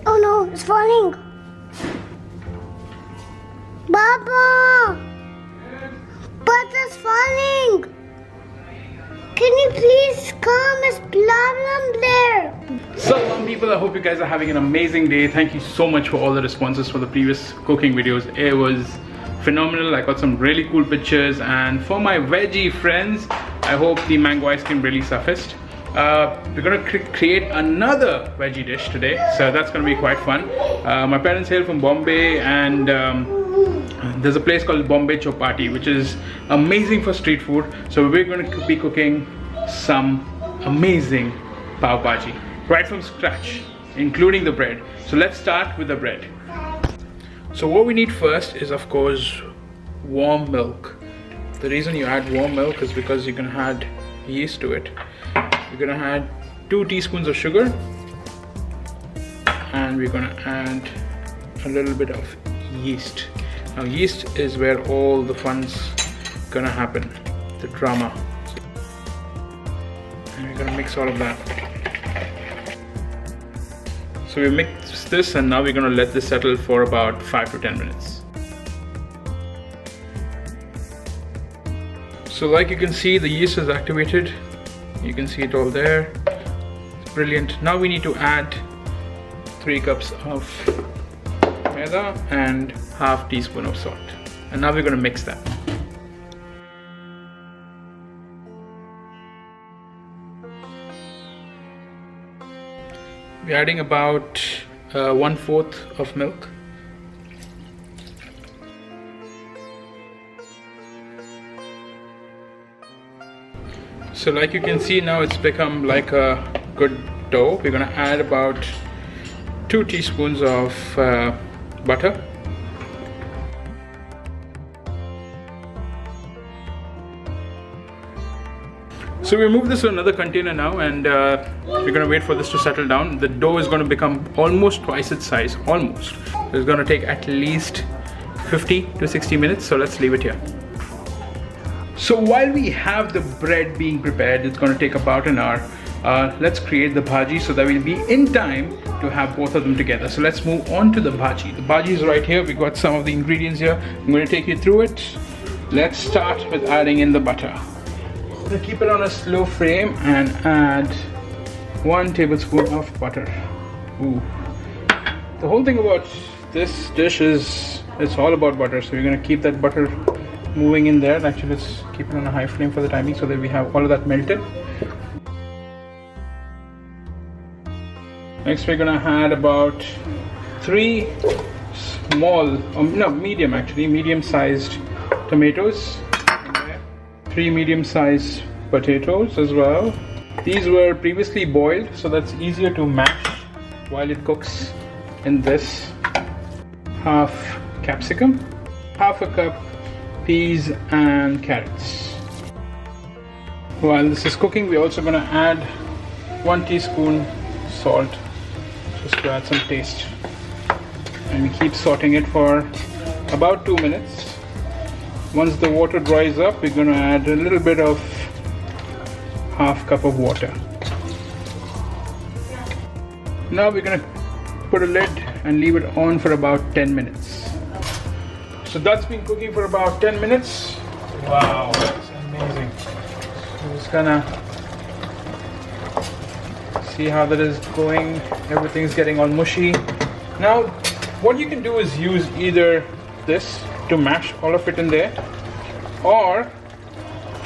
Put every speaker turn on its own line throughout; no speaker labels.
Oh no, it's falling. Baba! Butter's falling. Can you please come? There's problem there.
So people, I hope you guys are having an amazing day. Thank you so much for all the responses for the previous cooking videos. It was phenomenal. I got some really cool pictures, and for my veggie friends, I hope the mango ice cream really surfaced. We're gonna create another veggie dish today, so that's gonna be quite fun. My parents hail from Bombay, and there's a place called Bombay Chowpatty, which is amazing for street food. So we're going to be cooking some amazing Pav Bhaji right from scratch, including the bread. So let's start with the bread. So what we need first is, of course, warm milk. The reason you add warm milk is because you're going to add yeast to it. You're going to add 2 teaspoons of sugar, and we're going to add a little bit of yeast. Now yeast is where all the fun's gonna happen, the drama. And we're gonna mix all of that. So we mix this, and now we're gonna let this settle for about 5 to 10 minutes. So like you can see, the yeast is activated. You can see it all there. It's brilliant. Now we need to add 3 cups of maida and half teaspoon of salt, and now we're going to mix that. We're adding about 1/4 of milk. So like you can see, now it's become like a good dough. We're going to add about 2 teaspoons of butter. So we move this to another container now, and we're going to wait for this to settle down. The dough is going to become almost twice its size, almost. It's going to take at least 50 to 60 minutes, so let's leave it here. So while we have the bread being prepared, it's going to take about an hour. Let's create the bhaji so that we'll be in time to have both of them together. So let's move on to the bhaji. The bhaji is right here. We got some of the ingredients here. I'm going to take you through it. Let's start with adding in the butter. I'm going to keep it on a slow flame and add 1 tablespoon of butter. Ooh. The whole thing about this dish is it's all about butter. So we're going to keep that butter moving in there. Actually, let's keep it on a high flame for the timing so that we have all of that melted. Next, we're gonna add about 3 medium-sized tomatoes. 3 medium-sized potatoes as well. These were previously boiled, so that's easier to mash while it cooks in this. Half capsicum, half a cup peas and carrots. While this is cooking, we're also gonna add 1 teaspoon salt, just to add some taste, and we keep sauteing it for about 2 minutes. Once the water dries up, we're going to add a little bit of half cup of water. Now we're going to put a lid and leave it on for about 10 minutes. So that's been cooking for about 10 minutes. Wow, that's amazing. So just gonna see how that is going. Everything's getting all mushy. Now what you can do is use either this to mash all of it in there, or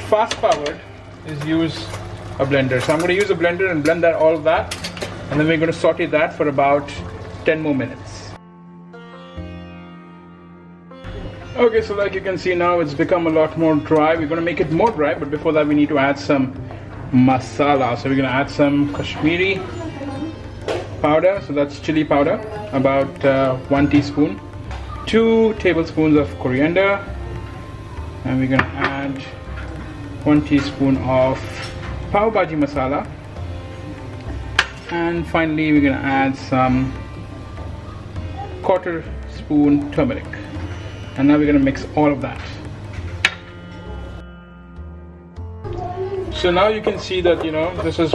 fast forward is use a blender. So I'm going to use a blender and blend that, all of that, and then we're going to saute that for about 10 more minutes. Okay, so like you can see now, it's become a lot more dry. We're going to make it more dry, but before that we need to add some masala. So we're going to add some Kashmiri powder, so that's chili powder, about 1 teaspoon, 2 tablespoons of coriander, and we're going to add 1 teaspoon of Pav Bhaji Masala, and finally we're going to add some 1/4 spoon turmeric. And now we're going to mix all of that. So now you can see that, you know, this has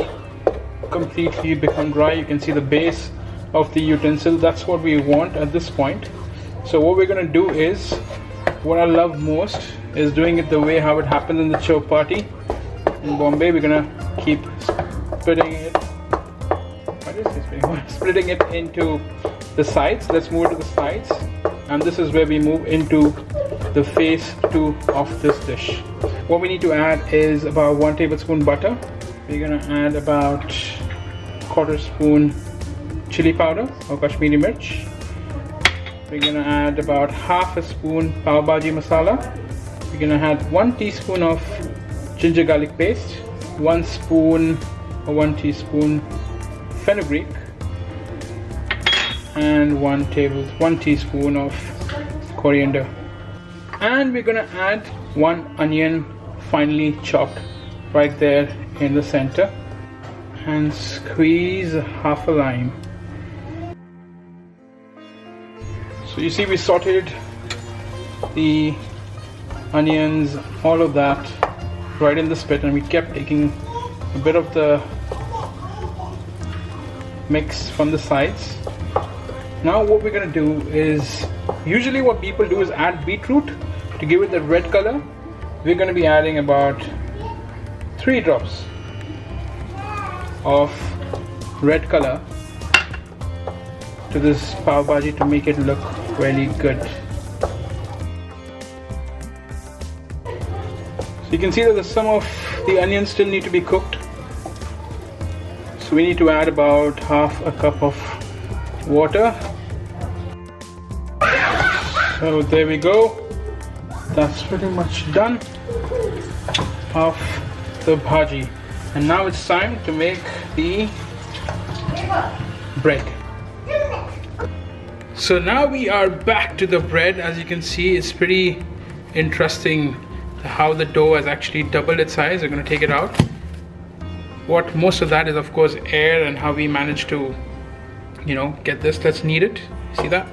completely become dry. You can see the base of the utensil. That's what we want at this point. So what we're gonna do is, what I love most is doing it the way how it happens in the chapati in Bombay. We're gonna keep splitting it. Splitting it into the sides. Let's move it to the sides, and this is where we move into the phase 2 of this dish. What we need to add is about 1 tablespoon butter. We're gonna add about 1/4 spoon chili powder or Kashmiri mirch. We're gonna add about 1/2 spoon Pav Bhaji Masala. We're gonna add 1 teaspoon of ginger garlic paste, 1 teaspoon Fenugreek, and 1 teaspoon of coriander. And we're gonna add 1 onion finely chopped right there in the center, and squeeze 1/2 lime. So you see we sauteed the onions, all of that right in the spit, and we kept taking a bit of the mix from the sides. Now what we're gonna do is, usually what people do is add beetroot to give it the red color. We're gonna be adding about 3 drops of red color to this pav bhaji to make it look really good. So you can see that some of the onions still need to be cooked. So we need to add about 1/2 cup of water. So there we go. That's pretty much done of the bhaji. And now it's time to make the bread. So now we are back to the bread. As you can see, it's pretty interesting how the dough has actually doubled its size. We're going to take it out. What most of that is, of course, air, and how we managed to, get this. Let's knead it. See that?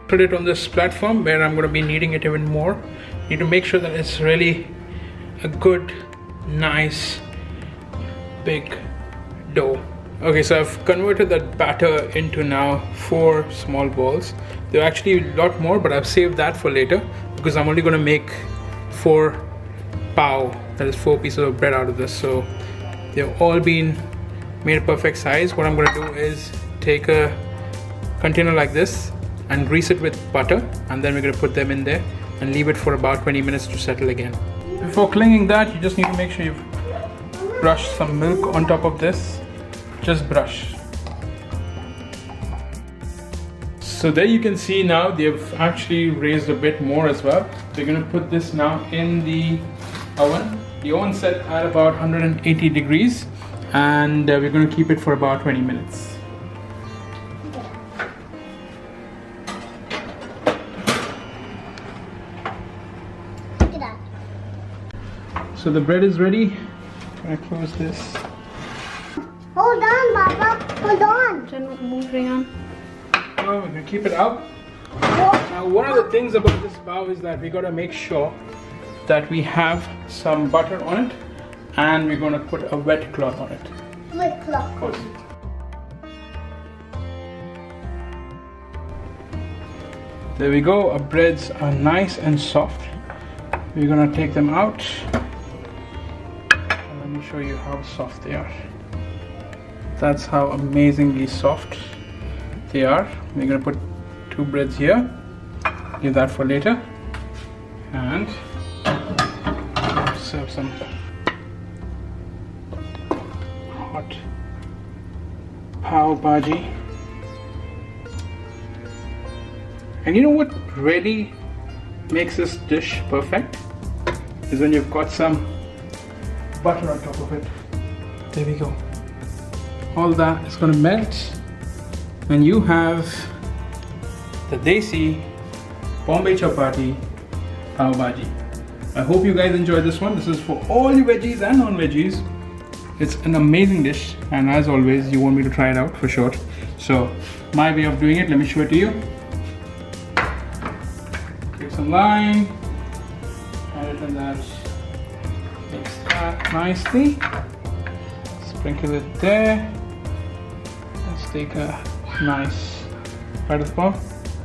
Put it on this platform where I'm going to be kneading it even more. Need to make sure that it's really a good, nice, big dough. Okay, so I've converted that batter into now 4 small balls. There are actually a lot more, but I've saved that for later because I'm only going to make 4 pav, that is 4 pieces of bread out of this. So they've all been made perfect size. What I'm going to do is take a container like this and grease it with butter, and then we're going to put them in there and leave it for about 20 minutes to settle again. Before cleaning that, you just need to make sure you've brushed some milk on top of this. Just brush. So there you can see now they've actually raised a bit more as well. We're going to put this now in the oven. The oven set at about 180 degrees, and we're going to keep it for about 20 minutes.
Look at that.
So the bread is ready. I'm going to close this.
Hold on, Baba. Hold on.
Oh, we're going to keep it out. Now, one of the things about this pav is that we got to make sure that we have some butter on it, and we're going to put a wet cloth on it.
Wet cloth.
Of course. There we go. Our breads are nice and soft. We're going to take them out. And let me show you how soft they are. That's how amazingly soft they are. We're going to put 2 breads here. Leave that for later. And serve some hot pav bhaji. And you know what really makes this dish perfect? Is when you've got some butter on top of it. There we go. All that is going to melt, and you have the Desi Bombay Chapati Pav Bhaji. I hope you guys enjoyed this one. This is for all you veggies and non-veggies. It's an amazing dish, and as always, you want me to try it out for sure. So my way of doing it, let me show it to you. Take some lime, add it in that, mix that nicely, sprinkle it there. take a nice bite of the pav.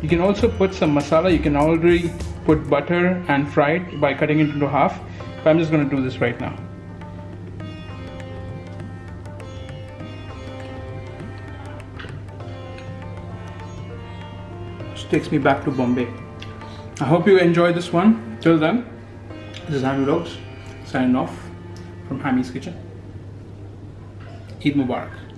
You can also put some masala. You can already put butter and fry it by cutting it into half. But I'm just going to do this right now. Which takes me back to Bombay. I hope you enjoyed this one. Till then, this is Hami Vlogs signing off from Hami's Kitchen. Eid Mubarak.